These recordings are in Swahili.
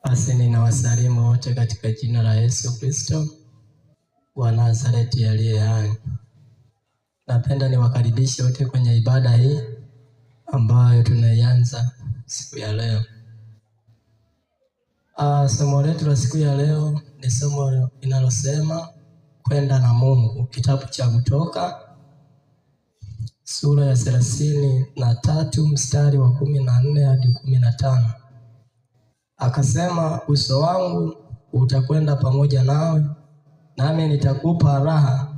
Basi ninawasalimu wote katika jina la Yesu Kristo wa Nazareti aliye hai. Napenda niwakaribishe wote kwenye ibada hii ambayo tunaianza siku ya leo. Somo letu la siku ya leo ni somo linalosema kwenda na Mungu. Kitabu cha Kutoka sura ya 33 mstari wa 14 hadi 15. Akasema, uso wangu utakwenda pamoja nawe, nami nitakupa raha.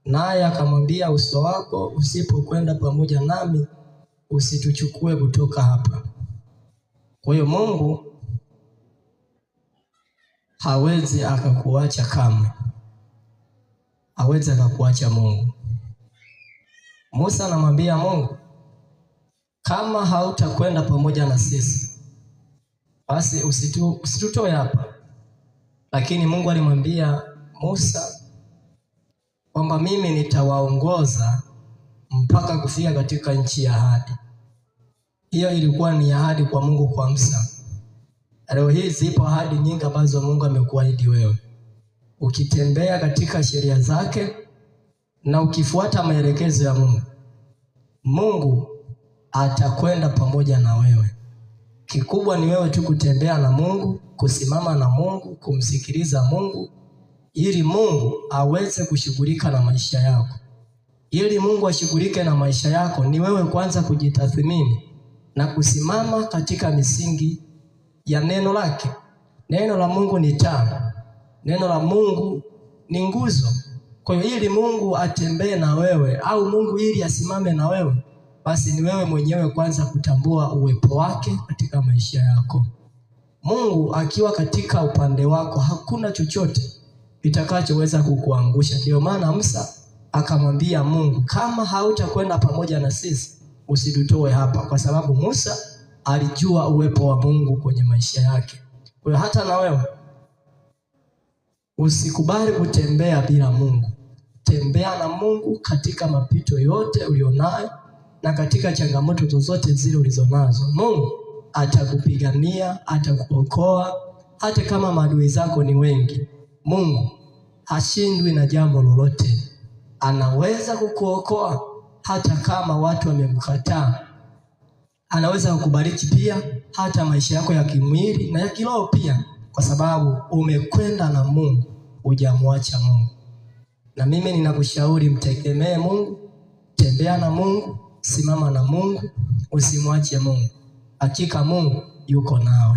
Naye akamwambia, uso wako usipokwenda pamoja nami, usituchukue kutoka hapa. Kwa hiyo Mungu hawezi akakuacha kamwe. Hawezi akakuacha Mungu. Musa anamwambia Mungu, kama hautakwenda pamoja na sisi, basi usitutoe hapa. Lakini Mungu alimwambia Musa kwamba mimi nitawaongoza mpaka kufika katika nchi ya ahadi. Hiyo ilikuwa ni ahadi kwa Mungu kwa Musa. Leo hii zipo ahadi nyingi ambazo Mungu amekuahidi wewe. Ukitembea katika sheria zake na ukifuata maelekezo ya Mungu, Mungu atakwenda pamoja na wewe. Kikubwa ni wewe tu kutembea na Mungu, kusimama na Mungu, kumsikiliza Mungu, ili Mungu aweze kushughulika na maisha yako. Ili Mungu ashughulike na maisha yako, ni wewe kwanza kujitathmini na kusimama katika misingi ya neno lake. Neno la Mungu ni taa. Neno la Mungu ni nguzo. Kwa hiyo ili Mungu atembee na wewe, au Mungu ili asimame na wewe, basi ni wewe mwenyewe kwanza kutambua uwepo wake katika maisha yako. Mungu akiwa katika upande wako, hakuna chochote kitakachoweza kukuangusha. Ndio maana Musa akamwambia Mungu, kama hautakwenda pamoja na sisi, usitutoe hapa. Kwa sababu Musa alijua uwepo wa Mungu kwenye maisha yake. Kwa hiyo hata na wewe usikubali kutembea bila Mungu. Tembea na Mungu katika mapito yote ulionayo na katika changamoto zozote zile ulizonazo. Mungu atakupigania, atakuokoa hata kama maadui zako ni wengi. Mungu hashindwi na jambo lolote. Anaweza kukuokoa hata kama watu wamemkataa. Anaweza kukubariki pia hata maisha yako ya kimwili na ya kiroho pia, kwa sababu umekwenda na Mungu, hujamwacha Mungu. Na mimi ninakushauri mtegemee Mungu, tembea na Mungu, simama na Mungu, usimwache Mungu. Hakika Mungu yuko nawe.